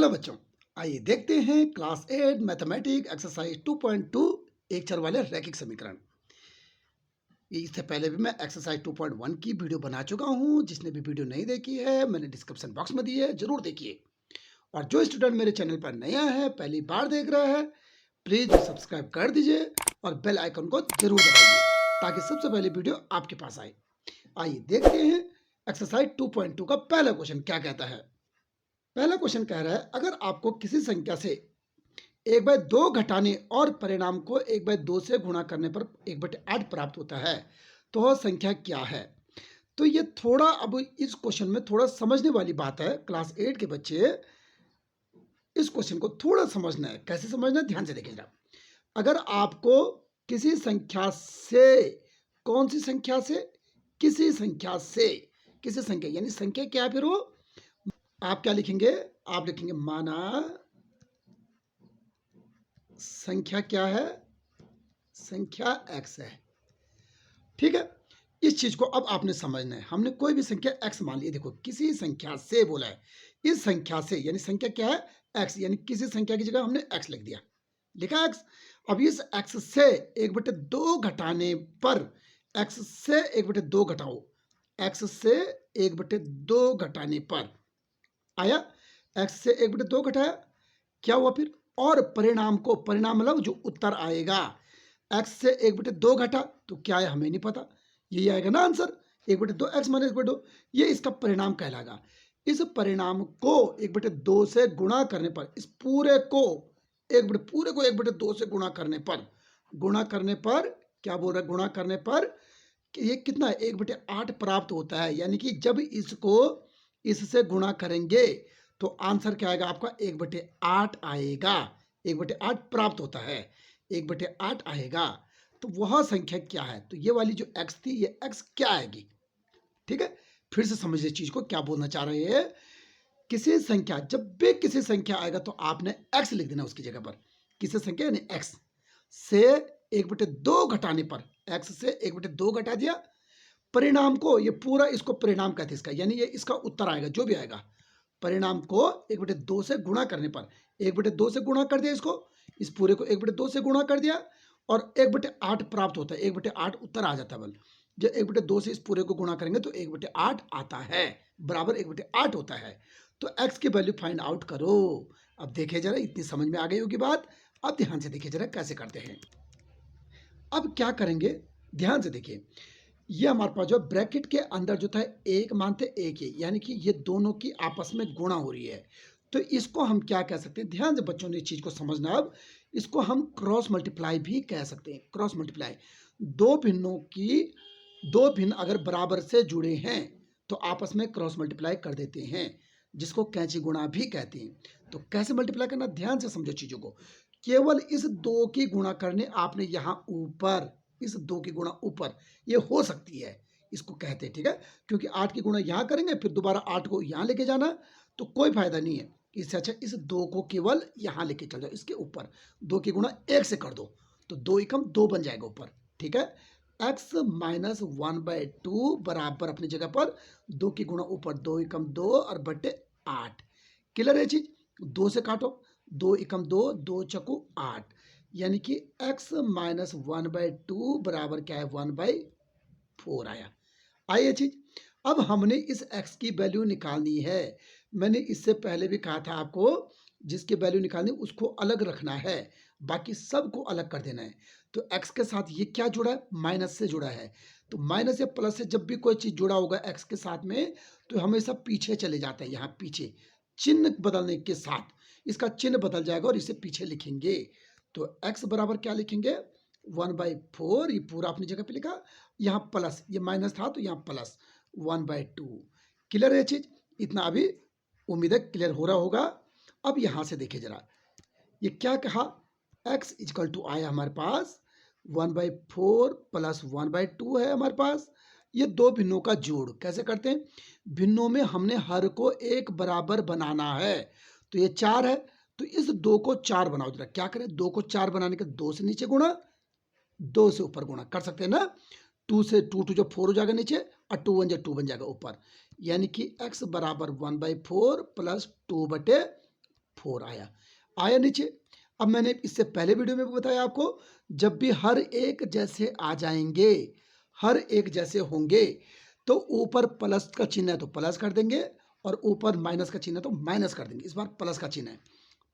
Hello बच्चों, आइए देखते हैं क्लास 8 मैथमेटिक्स एक्सरसाइज 2.2 एक चर वाले रैखिक समीकरण। इससे पहले भी मैं एक्सरसाइज 2.1 की वीडियो बना चुका हूं। जिसने भी वीडियो नहीं देखी है मैंने डिस्क्रिप्शन बॉक्स में दी है, जरूर देखिए। और जो स्टूडेंट मेरे चैनल पर नया है, पहली बार देख रहा है, प्लीज सब्सक्राइब कर दीजिए और बेल आइकन को जरूर दबाइए ताकि सबसे पहले वीडियो आपके पास आए। आइए देखते हैं एक्सरसाइज 2.2 का पहला क्वेश्चन क्या कहता है। पहला क्वेश्चन कह रहा है, अगर आपको किसी संख्या से 1/2 घटाने और परिणाम को 1/2 से गुणा करने पर 1/8 प्राप्त होता है तो वह संख्या क्या है। तो ये थोड़ा, अब इस क्वेश्चन में थोड़ा समझने वाली बात है। क्लास 8 के बच्चे इस क्वेश्चन को थोड़ा समझना है। कैसे समझना है, ध्यान से देखिएगा। अगर आपको किसी संख्या से, कौन सी संख्या से, किसी संख्या से, किसी संख्या यानी संख्या क्या है, फिर वो आप क्या लिखेंगे, आप लिखेंगे माना संख्या क्या है, संख्या x है। ठीक है, इस चीज को अब आपने समझना है। हमने कोई भी संख्या x मान ली, देखो किसी संख्या से बोला है, इस संख्या से यानी संख्या क्या है x, यानी किसी संख्या की जगह हमने x लिख दिया, लिखा x। अब इस x से 1/2 घटाने पर, x से 1/2 घटाओ, x से 1/2 घटाने पर आया, x से 1/2 घटाया, क्या हुआ फिर, और परिणाम को, परिणाम मतलब जो उत्तर आएगा, x से 1/2 घटा तो क्या है हमें नहीं पता, यही आएगा ना आंसर, 1/2 x माइनस 1/2, ये इसका परिणाम कहलाएगा। इस परिणाम को 1/2 से गुणा करने पर, इस पूरे को 1/2 से गुणा करने पर क्या बोल रहा है, गुणा करने पर ये कितना है, 1/8 प्राप्त होता है। यानी कि जब इसको इससे गुणा करेंगे तो आंसर क्या आएगा आपका, 1/8 आएगा, 1/8 प्राप्त होता है, 1/8 आएगा। तो वह संख्या क्या है, तो ये वाली जो x थी, ये x क्या आएगी। ठीक है, फिर से समझिए चीज को, क्या बोलना चाह रहे हैं। किसी संख्या, जब भी किसी संख्या आएगा तो आपने x लिख देना उसकी जगह पर, किसी संख्या यानी x से 1/2 घटाने पर, x से 1/2 घटा दिया, परिणाम को, ये पूरा इसको परिणाम कहते हैं इसका, यानी ये इसका उत्तर आएगा जो भी आएगा, परिणाम को 1/2 से गुणा करने पर, 1/2 से गुणा कर दिया इसको, इस पूरे को 1/2 से गुणा कर दिया और 1/8 प्राप्त होता है, 1/8 उत्तर आ जाता है। बल जब 1/2 से इस पूरे को गुणा करेंगे तो 1/8 आता है, बराबर 1/8 होता है। तो x की वैल्यू फाइंड आउट करो। अब देखिए जरा, इतनी समझ में आ गई होगी बात। अब ध्यान से देखिए जरा कैसे करते हैं। अब क्या करेंगे, ध्यान से देखिए, ये हमारे पास जो ब्रैकेट के अंदर जो था एक मानते एक ही, यानी कि ये दोनों की आपस में गुणा हो रही है। तो इसको हम क्या कह सकते हैं, ध्यान से बच्चों ने इस चीज को समझना। अब इसको हम क्रॉस मल्टीप्लाई भी कह सकते हैं। क्रॉस मल्टीप्लाई, दो भिन्न अगर बराबर से जुड़े हैं तो आपस में क्रॉस मल्टीप्लाई कर देते हैं, जिसको कैंची गुणा भी कहते हैं। तो कैसे मल्टीप्लाई करना, ध्यान से समझो चीजों को। केवल इस दो की गुणा करने आपने यहां ऊपर, इस दो की गुणा ऊपर, ये हो सकती है, इसको कहते हैं। ठीक है, क्योंकि 8 की गुणा यहां करेंगे फिर दोबारा 8 को यहां लेके जाना तो कोई फायदा नहीं है। इससे अच्छा इस दो को केवल यहां लेके चल जाओ, इसके ऊपर 2 की गुणा 1 से कर दो तो 2 एकम 2 बन जाएगा ऊपर। ठीक है, x माइनस 1/2 बराबर अपनी जगह पर 2 की गुणा ऊपर, 2 एकम 2 और बटे 8। क्लियर है चीज, 2 से काटो, 2 एकम 2, 2 चकू 8, यानी कि x माइनस 1/2 बराबर क्या है, 1/4 आया। आई ये चीज। अब हमने इस x की वैल्यू निकालनी है। मैंने इससे पहले भी कहा था आपको, जिसकी वैल्यू निकालनी उसको अलग रखना है, बाकी सबको अलग कर देना है। तो x के साथ ये क्या जुड़ा है, माइनस से जुड़ा है। तो माइनस या प्लस से जब भी कोई चीज जुड़ा होगा x के साथ में तो हमेशा पीछे चले जाते हैं, यहाँ पीछे चिन्ह बदलने के साथ इसका चिन्ह बदल जाएगा और इसे पीछे लिखेंगे। तो x बराबर क्या लिखेंगे, 1/4, ये पूरा अपनी जगह पे लिखा, यहाँ प्लस, ये माइनस था तो यहाँ प्लस 1/2। क्लियर है चीज, इतना अभी उम्मीद है क्लियर हो रहा होगा। अब यहां से देखिए जरा, ये क्या कहा, x इक्वल टू आया हमारे पास 1/4 प्लस 1/2 है हमारे पास। ये दो भिन्नों का जोड़ कैसे करते हैं, भिन्नों में हमने हर को एक बराबर बनाना है। तो ये 4 है तो इस 2 को 4 बनाओ। जरा क्या करें, 2 को 4 बनाने के 2 से नीचे गुणा, 2 से ऊपर गुणा कर सकते हैं ना। 2 से 2 2 जो 4 हो जाएगा नीचे और 2 1 जो 2 बन जाएगा ऊपर, यानी कि x बराबर 1/4 प्लस 2/4 4 आया। आया नीचे। अब मैंने इससे पहले वीडियो में भी बताया आपको, जब भी हर एक जैसे आ जाएंगे, हर एक जैसे होंगे, तो ऊपर प्लस का चिन्ह है तो प्लस कर देंगे और ऊपर माइनस का चिन्ह है तो माइनस कर देंगे। इस बार प्लस का चिन्ह है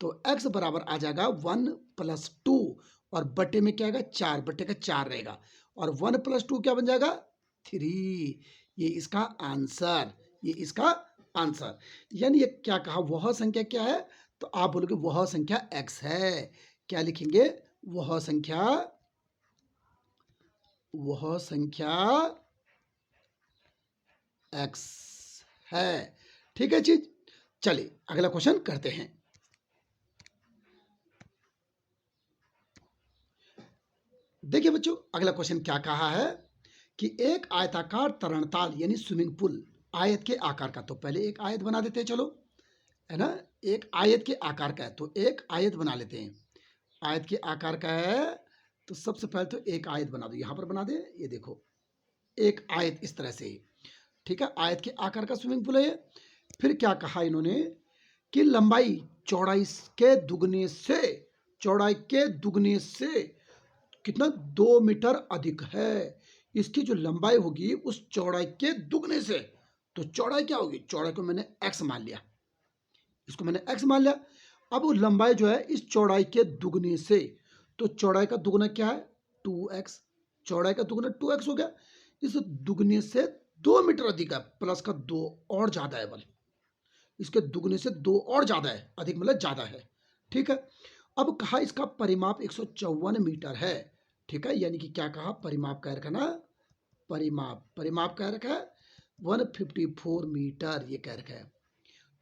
तो x बराबर आ जाएगा 1 + 2 और बटे में क्या आएगा 4, बटे का 4 रहेगा और 1 + 2 क्या बन जाएगा 3। ये इसका आंसर, ये इसका आंसर। यानी ये क्या कहा, वह संख्या क्या है, तो आप बोलोगे वह संख्या x है। क्या लिखेंगे, वह संख्या, वह संख्या x है। ठीक है चीज। चलिए अगला क्वेश्चन करते हैं। देखिए बच्चों, अगला क्वेश्चन क्या कहा है कि एक आयताकार तरणताल यानी स्विमिंग पूल आयत के आकार का, तो पहले एक आयत बना देते हैं, चलो, है ना, एक आयत के आकार का है तो एक आयत बना लेते हैं। आयत के आकार का है तो सबसे पहले तो एक आयत बना दो, यहां पर बना दे, ये देखो एक आयत इस तरह से। ठीक है, आयत के आकार का स्विमिंग पूल है ये। फिर क्या कहा इन्होंने कि लंबाई चौड़ाई के दुगने से, चौड़ाई के दुगने से कितना 2 मीटर अधिक है। इसकी जो लंबाई होगी उस चौड़ाई के दुगने से, तो चौड़ाई क्या होगी, चौड़ाई को मैंने x मान लिया, इसको मैंने x मान लिया। अब वो लंबाई जो है इस चौड़ाई के दुगने से, तो चौड़ाई का दुगना क्या है 2x, चौड़ाई का दुगना 2x हो गया। इस दुगने से 2 मीटर अधिक है, प्लस का 2 और ज्यादा है, बल इसके दुगने से 2 और ज्यादा है, अधिक मतलब ज्यादा है। ठीक है, अब कहा इसका परिमाप 154 मीटर है। ठीक है, यानी कि क्या कहा, परिमाप कह रखा ना, परिमाप, परिमाप कह रखा है 154 मीटर, ये कह रखा है।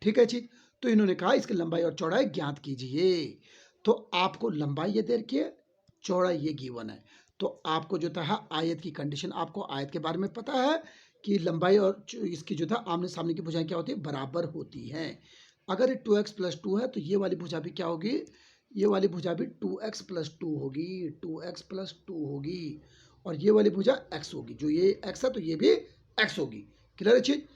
ठीक है जी, तो इन्होंने कहा इसकी लंबाई और चौड़ाई ज्ञात कीजिए। तो आपको लंबाई ये दे रखी है, चौड़ाई ये गिवन है, तो आपको जो था आयत की कंडीशन, आपको आयत के बारे में पता है कि लंबाई और इसकी जो था आमने सामने की भुजाएं क्या होती है, बराबर होती हैं। अगर 2x + 2 है तो ये वाली भुजा भी क्या होगी, ये वाली भुजा भी 2x + 2 होगी, 2x + 2 होगी, और ये वाली भुजा x होगी, जो ये x है तो ये भी x होगी। क्लियर है चीज।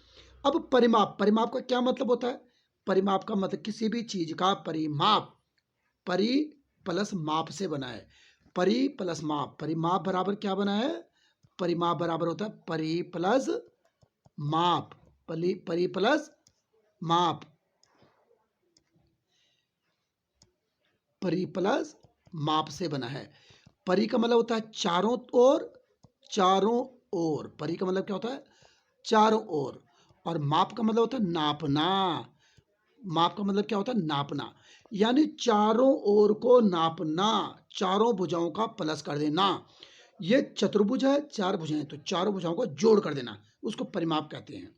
अब परिमाप, परिमाप का क्या मतलब होता है, परिमाप का मतलब किसी भी चीज का परिमाप, परि प्लस माप से बना है, परि प्लस माप, परिमाप बराबर क्या बना है, परिमाप बराबर होता है परि प्लस माप, परि प्लस माप, परि प्लस माप से बना है। परि का मतलब होता है चारों ओर, चारों ओर, परि का मतलब क्या होता है चारों ओर, और माप का मतलब होता है नापना, माप का मतलब क्या होता है नापना, यानी चारों ओर को नापना, चारों भुजाओं का प्लस कर देना। ये चतुर्भुज है, 4 भुजाएं, तो चारों भुजाओं को जोड़ कर देना, उसको परिमाप कहते हैं।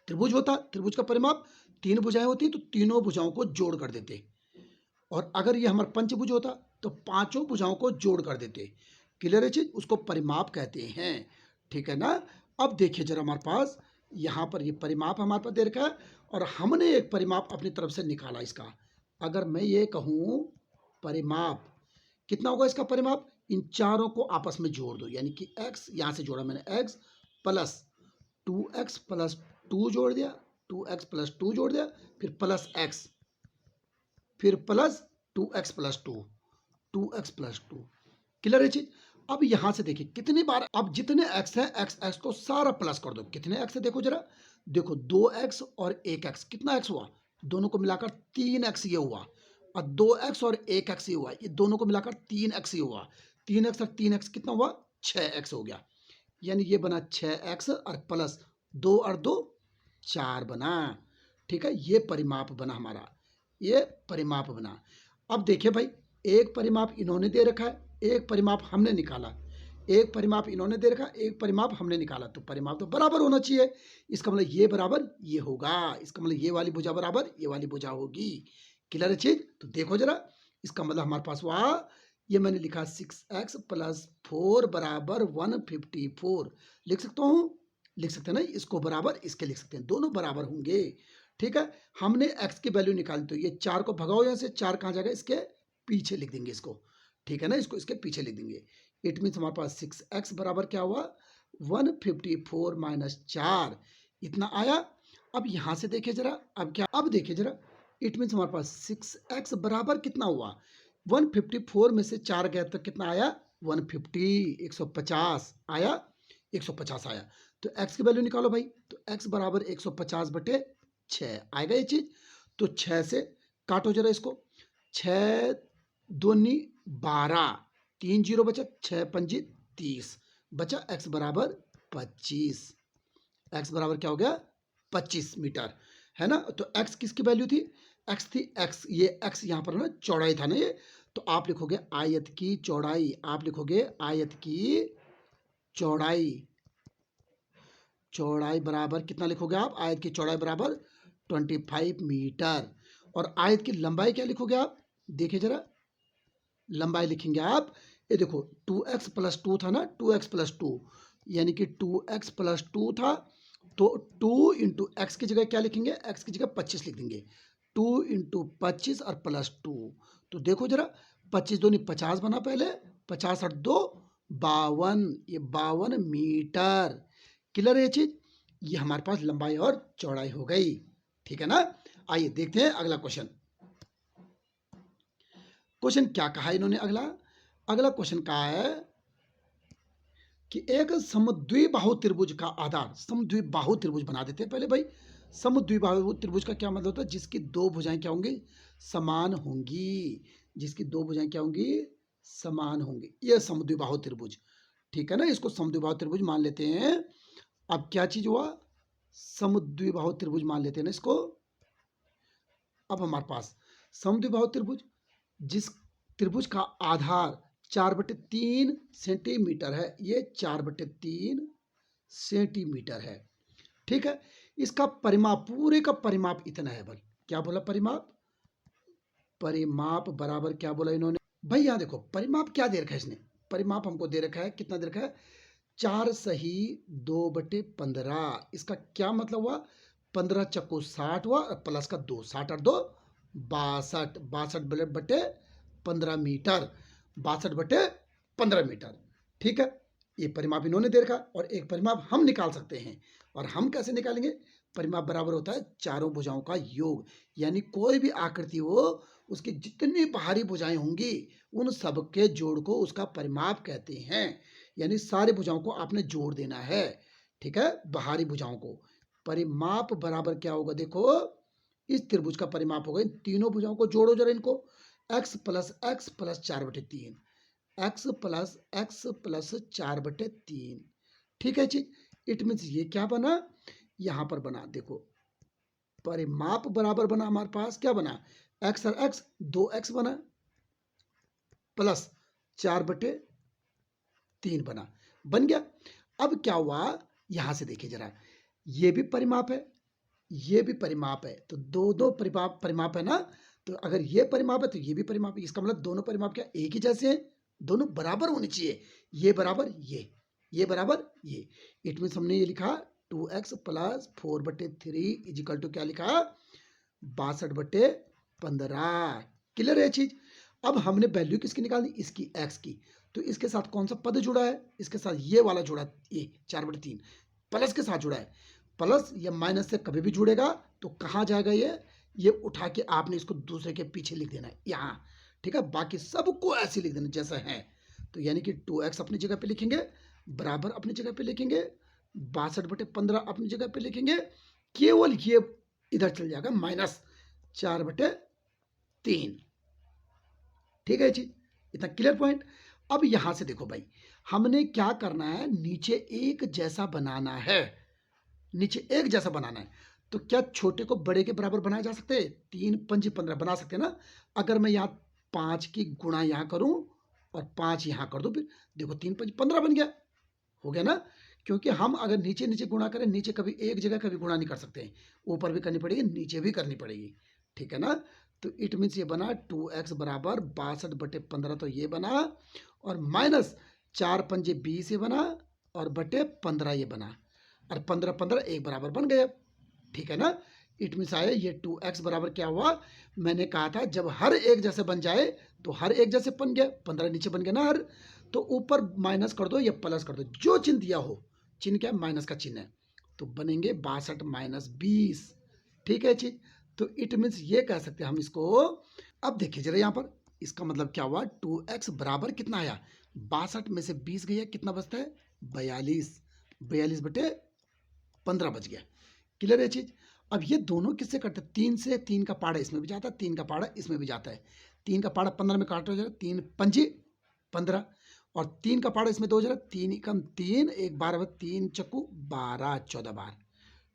त्रिभुज होता, त्रिभुज का परिमाप 3 भुजाएं होती तो तीनों भुजाओं को जोड़ कर देते, और अगर ये हमारा पंचभुज होता तो पांचों भुजाओं को जोड़ कर देते। क्लियर है चीज, उसको परिमाप कहते हैं। ठीक है ना। अब देखिए जरा, हमारे पास यहाँ पर ये परिमाप हमारे पास दे रखा है और हमने एक परिमाप अपनी तरफ से निकाला इसका। अगर मैं ये कहूँ परिमाप कितना होगा इसका परिमाप, इन चारों को आपस में जोड़ दो, यानी कि x यहाँ से जोड़ा मैंने, x प्लस 2x + 2 जोड़ दिया, 2x + 2 जोड़ दिया, फिर प्लस x, फिर प्लस 2x + 2, 2x + 2। क्लियर है चीज। अब यहां से देखिए कितनी बार, अब जितने x है x को सारा प्लस कर दो, कितने x है देखो जरा, देखो 2x और 1x, कितना x हुआ, दोनों को मिलाकर 3x ये हुआ, और 2x और 1x ये हुआ, ये दोनों को मिलाकर 3x ये हुआ, 3x और 3x कितना हुआ 6x हो गया, यानी ये बना 6x और प्लस 2 और 2 4 बना। ठीक है, ये परिमाप बना हमारा, ये परिमाप बना। अब देखिए भाई, एक परिमाप इन्होंने दे रखा है, एक परिमाप हमने निकाला, एक परिमाप इन्होंने दे रखा, एक परिमाप हमने निकाला, तो परिमाप तो बराबर होना चाहिए। इसका मतलब ये बराबर ये होगा, इसका मतलब ये वाली भुजा बराबर ये वाली भुजा होगी। क्लियर है चीज। तो देखो जरा, इसका मतलब हमारे पास हुआ, ये मैंने लिखा 6x + 4 = 154, लिख सकता हूँ, लिख सकते हैं ना, इसको बराबर इसके लिख सकते हैं, दोनों बराबर होंगे। ठीक है, हमने x की वैल्यू निकाली, तो ये 4 को भगाओ यहाँ से, 4 कहाँ जाएगा इसके पीछे लिख देंगे इसको। ठीक है ना, इसको इसके पीछे लिख देंगे। इट मीन्स हमारे पास 6x बराबर क्या हुआ 154 - 4, इतना आया। अब यहां से देखिए जरा, अब क्या, अब देखिए जरा, इट मीन्स हमारे पास 6x बराबर कितना हुआ, 154 में से 4 गया तो कितना आया, 150, 150 आया, 150 आया। तो x की वैल्यू निकालो भाई, तो x बराबर 150 बटे 6 आएगा ये चीज। तो 6 से काटो जरा इसको, 6 दूनी 12, 3 जीरो बचा, 6 पंजी 30 बचा, x बराबर 25। x बराबर क्या हो गया, 25 मीटर, है ना। तो x किसकी वैल्यू थी, x थी, x ये x यहाँ पर ना चौड़ाई था ना ये, तो आप लिखोगे आयत की चौड़ाई, आप लिखोगे आयत की चौड़ाई, चौड़ाई बराबर कितना लिखोगे आप, आयत की चौड़ाई बराबर 25 मीटर। और आयत की लंबाई क्या लिखोगे आप, देखिए जरा, लंबाई लिखेंगे आप, ये देखो 2x प्लस 2 था ना, 2x प्लस 2 यानी कि 2x प्लस 2 था, तो 2 इंटू एक्स की जगह क्या लिखेंगे, x की जगह 25 लिख देंगे, 2 इंटू 25 और प्लस 2, तो देखो जरा 25 दूनी 50 बना पहले, 50 और 2 52, ये 52 मीटर। क्लियर है ये चीज, ये हमारे पास लंबाई और चौड़ाई हो गई, ठीक है ना। आइए देखते हैं अगला क्वेश्चन। क्वेश्चन क्या कहा इन्होंने, अगला क्वेश्चन कहा है कि एक समद्विबाहु त्रिभुज का आधार, समद्विबाहु त्रिभुज बना देते हैं पहले भाई। समद्विबाहु त्रिभुज का क्या मतलब होता है, जिसकी दो भुजाएं क्या होंगी, समान होंगी, जिसकी दो भुजाएं क्या होंगी, समान होंगी, यह समद्विबाहु त्रिभुज, ठीक है ना। इसको समद्विबाहु त्रिभुज मान लेते हैं। अब क्या चीज हुआ, समद्विबाहु त्रिभुज मान लेते हैं ना इसको। अब हमारे पास समद्विबाहु त्रिभुज, जिस त्रिभुज का आधार 4/3 सेंटीमीटर है, ये 4/3 सेंटीमीटर है, ठीक है। इसका परिमाप, पूरे का परिमाप इतना है भाई, क्या बोला परिमाप, परिमाप बराबर क्या बोला इन्होंने भाई, यहां देखो परिमाप क्या दे रखा है इसने, परिमाप हमको दे रखा है, कितना दे रखा है, 4 सही 2/15। इसका क्या मतलब हुआ, 15 चक्को 60 हुआ, और प्लस का 2, 60 और 2 62, 62/15 मीटर, 62/15 मीटर, ठीक है। ये परिमाप इन्होंने दे रखा, और एक परिमाप हम निकाल सकते हैं, और हम कैसे निकालेंगे, परिमाप बराबर होता है चारों भुजाओं का योग, यानी कोई भी आकृति हो, उसकी जितनी बाहरी भुजाएं होंगी उन सब के जोड़ को उसका परिमाप कहते हैं, यानी सारी भुजाओं को आपने जोड़ देना है, ठीक है, बाहरी भुजाओं को। परिमाप बराबर क्या होगा, देखो इस त्रिभुज का परिमाप होगा, इन तीनों भुजाओं को जोड़ो जरा इनको, x प्लस 4/3, x प्लस 4/3, ठीक है जी। इट मीन्स ये क्या बना, यहां पर बना, देखो परिमाप बराबर बना हमारे पास, क्या बना, x और x 2x बना, प्लस 4/3 बन गया। अब क्या हुआ, यहां से देखिए जरा, ये भी परिमाप है, ये भी परिमाप है, तो दो परिमाप है ना, तो अगर ये परिमाप है तो ये भी परिमाप है, इसका मतलब दोनों परिमाप क्या एक ही जैसे हैं, दोनों बराबर होने चाहिए, ये बराबर ये बराबर ये। इट मीन्स हमने ये लिखा 2x प्लस 4/3 इजिकल टू क्या लिखा, 62/15। क्लियर है चीज। अब हमने वैल्यू किसकी निकालनी, इसकी x की, तो इसके साथ कौन सा पद जुड़ा है, इसके साथ ये वाला जुड़ा, ये 4/3 प्लस के साथ जुड़ा है, प्लस या माइनस से कभी भी जुड़ेगा तो कहाँ जाएगा, ये उठा के आपने इसको दूसरे के पीछे लिख देना है यहाँ, ठीक है, बाकी सबको ऐसे लिख देना जैसा है। तो यानी कि 2x अपनी जगह पे लिखेंगे, बराबर अपनी जगह पे लिखेंगे, 62/15 अपनी जगह पे लिखेंगे, केवल ये इधर चल जाएगा माइनस 4/3, ठीक है जी, इतना क्लियर पॉइंट। अब यहां से देखो भाई, हमने क्या करना है, नीचे एक जैसा बनाना है, नीचे एक जैसा बनाना है, तो क्या छोटे को बड़े के बराबर बनाया जा सकते हैं, 3 5 15 बना सकते हैं ना। अगर मैं यहाँ 5 की गुणा यहाँ करूं और 5 यहाँ कर दूं, फिर देखो 3 5 15 बन गया, हो गया ना, क्योंकि हम अगर नीचे नीचे गुणा करें, नीचे कभी एक जगह कभी गुणा नहीं कर सकते हैं, ऊपर भी करनी पड़ेगी नीचे भी करनी पड़ेगी, ठीक है ना। तो इट मीन्स ये बना 2x बराबर 62/15, तो ये बना, और माइनस 4 पंजे 20 ये बना, और बटे 15 ये बना, और 15 15 एक बराबर बन गए, ठीक है ना। इट मीन्स आया ये 2x बराबर क्या हुआ, मैंने कहा था जब हर एक जैसे बन जाए तो हर एक जैसे बन गया, 15 नीचे बन गया ना हर, तो ऊपर माइनस कर दो या प्लस कर दो, जो चिन्ह दिया हो, चिन्ह क्या है, माइनस का चिन्ह है, तो बनेंगे 62 - 20, ठीक है जी। तो इट मीन्स ये कह सकते हैं हम इसको। अब देखिए जरा यहाँ पर, इसका मतलब क्या हुआ, 2x बराबर कितना आया, 62 में से 20 गया, कितना बचता है, 42, 42/15 बच गया। क्लियर है चीज। अब ये दोनों किससे करते हैं, 3 से, 3 का पाड़ा इसमें भी जाता है, 3 का पाड़ा इसमें भी जाता है, 3 का पाड़ा 15 में काट हो जाएगा, 3 पंजी 15, और 3 का पाड़ा इसमें 2 हो जाएगा, 3 एकम 3, 1 12, 3 चक्कू 12, 14 बार।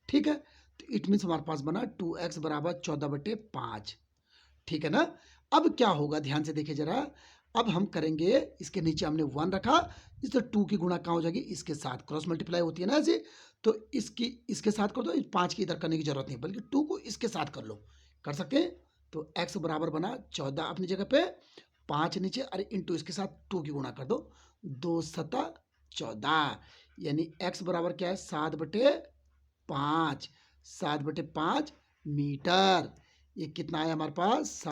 ठीक है, तो इट मीन्स हमारे पास बना 2x बराबर 14/5। ठीक है ना। अब क्या होगा, ध्यान से देखिए जरा, अब हम करेंगे, इसके नीचे हमने 1 रखा, इससे 2 की गुणा कहाँ हो जाएगी, इसके साथ क्रॉस मल्टीप्लाई होती है ना ऐसे, तो इसकी इसके साथ कर दो, 5 की इधर करने की जरूरत नहीं, बल्कि 2 को इसके साथ कर लो, कर सकते हैं। तो x बराबर बना 14 अपनी जगह पे, 5 नीचे, अरे इंटू इसके साथ 2 की गुणा कर दो, 2 7 14, यानी x बराबर क्या है, 7/5, 7/5 मीटर। ये कितना आया हमारे पास,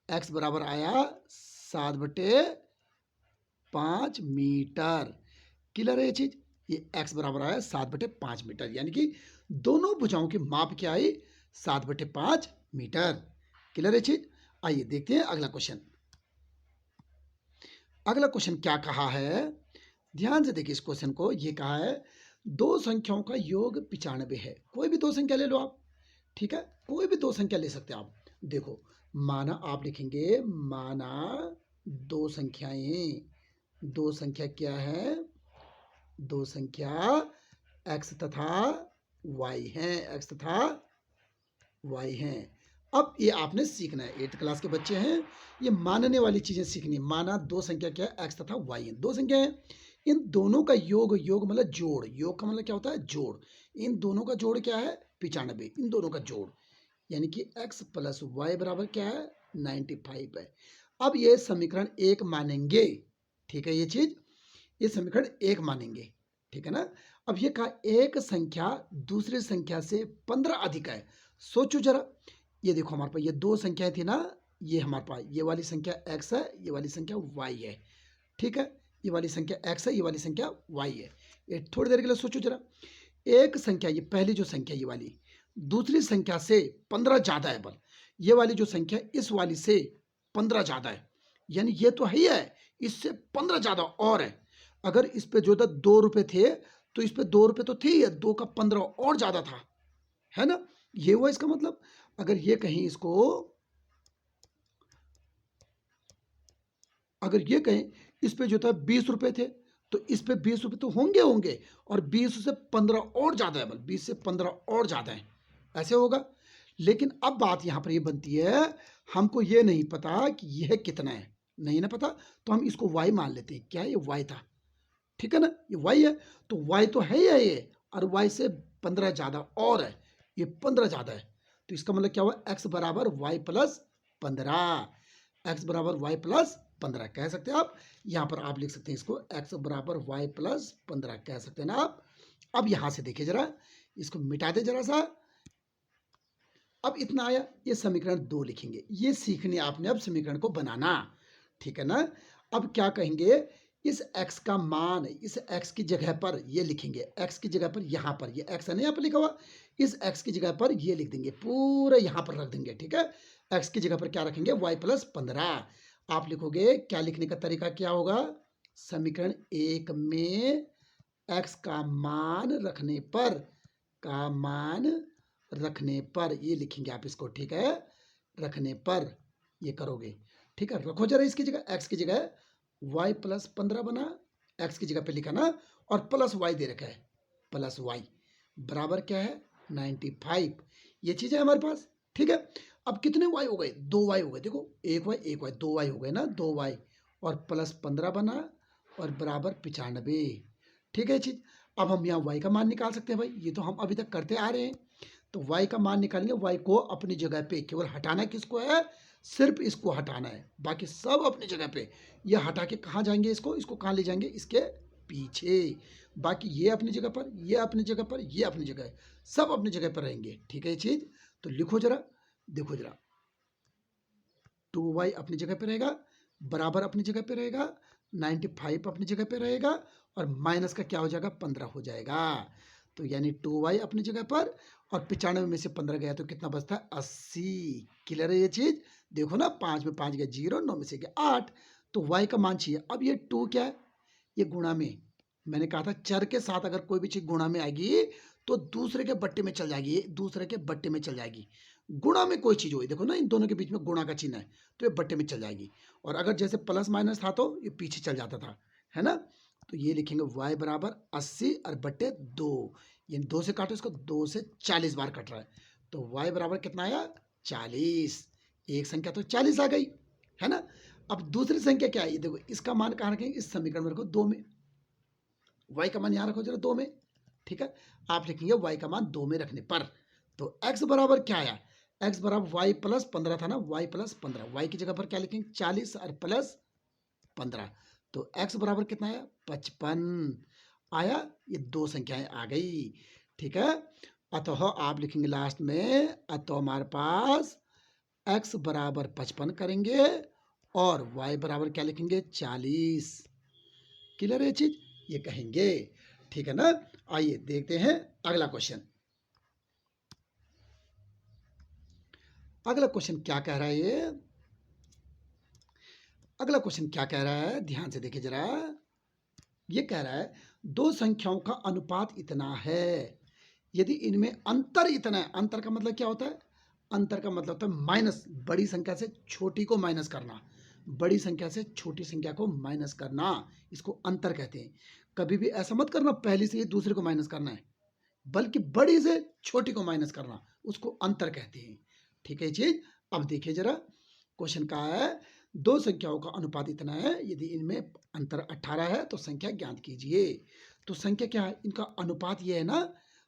7/x बराबर आया 7/5 मीटर। क्लियर है ये चीज, ये x बराबर आया 7/5 मीटर, यानी कि दोनों भुजाओं की माप क्या आई, 7/5 मीटर। क्लियर है चीज। आइए देखते हैं अगला क्वेश्चन। अगला क्वेश्चन क्या कहा है, ध्यान से देखिए इस क्वेश्चन को। ये कहा है दो संख्याओं का योग 95 है। कोई भी दो संख्या ले लो आप, ठीक है, कोई भी दो संख्या ले सकते हैं आप। देखो, माना आप लिखेंगे, माना दो संख्याएं, दो संख्या क्या है, दो संख्या x तथा y हैं, x तथा y हैं। अब ये आपने सीखना है, 8th क्लास के बच्चे हैं, ये मानने वाली चीजें सीखनी। माना दो संख्या क्या है, x तथा y है, दो संख्या है, इन दोनों का योग, योग मतलब जोड़, योग का मतलब क्या होता है, जोड़, इन दोनों का जोड़ क्या है, 95, इन दोनों का जोड़, यानी कि x प्लस वाई बराबर क्या है, 95 है। अब ये समीकरण 1 मानेंगे, ठीक है, ये चीज, ये समीकरण 1 मानेंगे, ठीक है ना। अब ये कहा एक संख्या दूसरी संख्या से 15 अधिक है। सोचो जरा, ये देखो हमारे पास ये दो संख्याएं थी ना, ये हमारे पास ये वाली संख्या x है, ये वाली संख्या y है, ठीक है, ये वाली संख्या x है, ये वाली संख्या y है। ये थोड़ी देर के लिए सोचो जरा, एक संख्या, ये पहली जो संख्या ये वाली, दूसरी संख्या से 15 ज्यादा है, बल ये वाली जो संख्या इस वाली से 15 ज्यादा है, यानी ये तो है ही है, इससे 15 ज्यादा और है। अगर इस पे जो था 2 रुपए थे, तो इस पे 2 रुपए तो थे ही, 2 का 15 और ज्यादा था, है ना। ये हुआ इसका मतलब। अगर ये कहीं इसको, अगर ये कहें इस पे जो था 20 रुपए थे, तो इस पे 20 रुपए तो होंगे होंगे, और 20 से 15 और ज्यादा है, 20 से 15 और ज्यादा है, ऐसे होगा। लेकिन अब बात यहां पर ये बनती है, हमको ये नहीं पता कि यह कितना है, नहीं ना पता, तो हम इसको y मान लेते हैं, क्या ये y था, ठीक है ना, ये y है, तो y तो है ही है ये, और y से 15 ज्यादा और है, ये 15 ज्यादा है, तो इसका मतलब क्या हुआ, x बराबर y प्लस 15, x बराबर y प्लस 15 कह सकते हैं आप। यहां पर आप लिख सकते हैं इसको, x बराबर y प्लस 15 कह सकते हैं ना आप। अब यहां से देखिए जरा, इसको मिटा दे जरा सा। अब इतना आया, ये समीकरण 2 लिखेंगे, ये सीखने आपने अब समीकरण को बनाना, ठीक है ना। अब क्या कहेंगे, इस x का मान, इस x की जगह पर ये लिखेंगे, x की जगह पर यहां पर ये x है ना, यहां पर लिखा हुआ, इस x की जगह पर ये लिख देंगे, पूरा यहां पर रख देंगे, ठीक है। x की जगह पर क्या रखेंगे, y प्लस 15। आप लिखोगे, क्या लिखने का तरीका क्या होगा, समीकरण 1 में x का मान रखने पर, का मान रखने पर ये लिखेंगे आप इसको, ठीक है, रखने पर ये करोगे, ठीक है। रखो जरा इसकी जगह, x की जगह y प्लस 15 बना, x की जगह पे लिखा ना, और प्लस y दे रखा है, प्लस y बराबर क्या है, 95। ये चीज है हमारे पास, ठीक है। अब कितने y हो गए, 2y हो गए, देखो, एक y 2y हो गए ना, 2y, और प्लस 15 बना, और बराबर 95, ठीक है चीज। अब हम यहाँ y का मान निकाल सकते हैं भाई, ये तो हम अभी तक करते आ रहे हैं। तो y का मान निकालेंगे, y को अपनी जगह पे, केवल हटाना किसको है, सिर्फ इसको हटाना है, बाकी सब अपनी जगह पे। ये हटा के कहाँ जाएंगे, इसको, इसको कहाँ ले जाएंगे, इसके पीछे। बाकी ये अपनी जगह पर, ये अपनी जगह पर, ये अपनी जगह, सब अपनी जगह पर रहेंगे, ठीक है ये चीज। तो लिखो जरा, देखो जरा, 2y अपनी जगह पे रहेगा, बराबर अपनी जगह पे रहेगा, 95 अपनी जगह पे रहेगा, और माइनस का क्या हो जाएगा, 15 हो जाएगा। तो यानी 2y अपनी जगह पर, और 95 में से 15 गया तो कितना बचता है 80। क्लियर है ये चीज? देखो ना, 5 में 5 गया 0, 9 में से गया 8, तो y का मान चाहिए। अब ये 2 क्या है, ये गुणा में, मैंने कहा था चर के साथ अगर कोई भी चीज गुणा में आएगी तो दूसरे के बट्टे में चल जाएगी, दूसरे के बट्टे में चल जाएगी। गुणा में कोई चीज हुई, देखो ना इन दोनों के बीच में गुणा का चिन्ह है, तो ये बट्टे में चल जाएगी। और अगर जैसे प्लस माइनस था तो ये पीछे चल जाता था, है ना। तो ये लिखेंगे y बराबर 80 और बट्टे 2, यानी 2 से काटो इसको, 2 से 40 बार कट रहा है, तो y बराबर कितना आया 40। एक संख्या तो 40 आ गई, है ना। अब दूसरी संख्या क्या है, देखो इसका मान कहाँ रखेंगे, इस समीकरण में रखो 2 में, y का मान यहाँ रखो जरा 2 में, ठीक है। आप लिखेंगे y का मान 2 में रखने पर, तो x बराबर क्या आया, x बराबर y प्लस 15 था ना, y प्लस 15, y की जगह पर क्या लिखेंगे 40 और प्लस 15, तो x बराबर कितना आया 55 आया। ये दो संख्याएं आ गई, ठीक है। अतः आप लिखेंगे लास्ट में, अतः हमारे पास x बराबर 55 करेंगे और y बराबर क्या लिखेंगे 40। क्लियर है चीज, ये कहेंगे, ठीक है ना। आइए देखते हैं अगला क्वेश्चन। अगला क्वेश्चन क्या कह रहा है, ये अगला क्वेश्चन क्या कह रहा है, ध्यान से देखिए जरा। ये कह रहा है दो संख्याओं का अनुपात इतना है, यदि इनमें अंतर इतना है, अंतर का मतलब क्या होता है, अंतर का मतलब होता है माइनस, बड़ी संख्या से छोटी को माइनस करना, बड़ी संख्या से छोटी संख्या को माइनस करना, इसको अंतर कहते हैं। कभी भी ऐसा मत करना पहली से ही दूसरे को माइनस करना है, बल्कि बड़ी से छोटी को माइनस करना, उसको अंतर कहते हैं, ठीक है चीज। अब देखिए जरा, क्वेश्चन का है दो संख्याओं का अनुपात इतना है, यदि इनमें अंतर 18 है तो संख्या ज्ञात कीजिए। तो संख्या क्या है, इनका अनुपात ये है ना,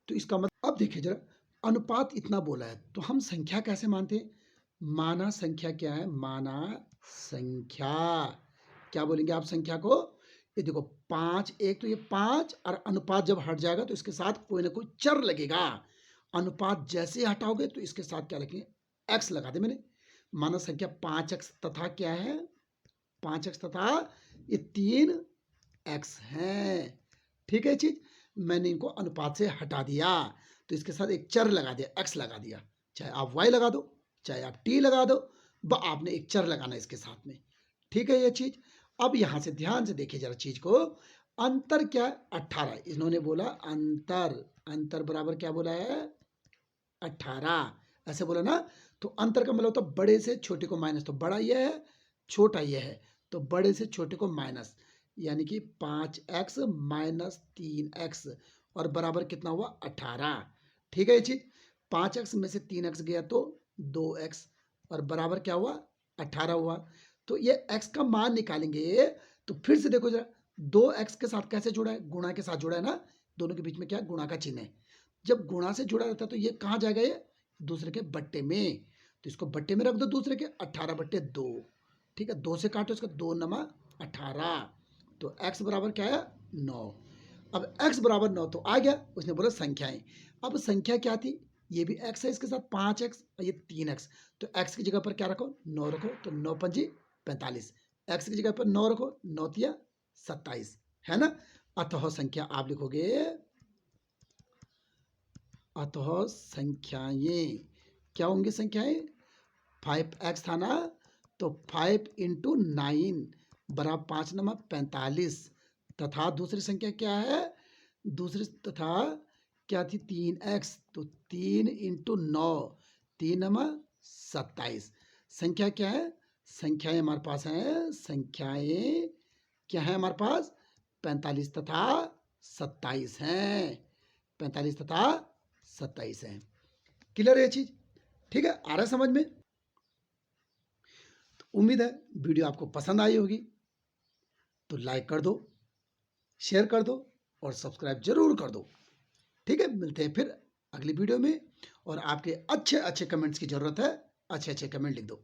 तो इसका मतलब, अब देखिए जरा, अनुपात इतना बोला है तो हम संख्या कैसे मानते हैं, माना संख्या क्या है, माना संख्या, क्या बोलेंगे आप संख्या को, ये देखो 5, एक तो ये 5, और अनुपात जब हट जाएगा तो इसके साथ कोई ना कोई चर लगेगा, अनुपात जैसे हटाओगे तो इसके साथ क्या लिखेंगे, x लगा दे मैंने। माना संख्या 5x तथा क्या है, 5x तथा ये 3x है, ठीक है चीज। मैंने इनको अनुपात से हटा दिया तो इसके साथ एक चर लगा दिया, x लगा दिया, चाहे आप y लगा दो चाहे आप t लगा दो, आपने एक चर लगाना इसके साथ में, ठीक है ये चीज। अब यहां से ध्यान से देखिए जरा चीज को, अंतर क्या है 18, इन्होंने बोला अंतर, अंतर बराबर क्या बोला है 18, ऐसे बोला ना। तो अंतर का मतलब होता है बड़े से छोटे को माइनस, तो बड़ा ये है छोटा ये है, तो बड़े से छोटे को माइनस, यानी कि 5x माइनस 3x और बराबर कितना हुआ 18, ठीक है ये चीज। 5x में से 3x गया तो 2x और बराबर क्या हुआ 18 हुआ। तो ये x का मान निकालेंगे तो फिर से देखो जरा, 2x के साथ कैसे जुड़ा है, गुणा के साथ जुड़ा है ना, दोनों के बीच में क्या गुणा का चिन्ह है। जब गुणा से जुड़ा रहता है तो ये कहाँ जाएगा, ये दूसरे के बट्टे में, तो इसको बट्टे में रख दो दूसरे के, 18/2, ठीक है। 2 से काटो इसका, 2 नमा 18, तो x बराबर क्या है 9। अब x बराबर 9 तो आ गया, उसने बोला संख्याएं। अब संख्या क्या थी, ये भी x है, इसके साथ 5x और ये 3x, तो x की जगह पर क्या रखो 9 रखो, तो 9 पंजी 45, x की जगह पर 9 रखो, 9 तिया 27, है ना। अतः संख्या आप लिखोगे, अतः संख्याएं क्या होंगी, संख्याएं 5x था ना, तो 5 इंटू 9 बराबर 5 नमा 45, तथा दूसरी संख्या क्या है, दूसरी तथा क्या थी 3x, तो 3 इंटू 9, 3 नमा 27, संख्या क्या है, संख्याएं हमारे पास हैं, संख्याएं क्या है हमारे पास 45 तथा 27 हैं, 45 तथा 27 हैं। क्लियर है चीज, ठीक है, आ रहा है समझ में। तो उम्मीद है वीडियो आपको पसंद आई होगी, तो लाइक कर दो, शेयर कर दो और सब्सक्राइब जरूर कर दो, ठीक है। मिलते हैं फिर अगली वीडियो में, और आपके अच्छे अच्छे कमेंट्स की जरूरत है, अच्छे अच्छे कमेंट लिख दो।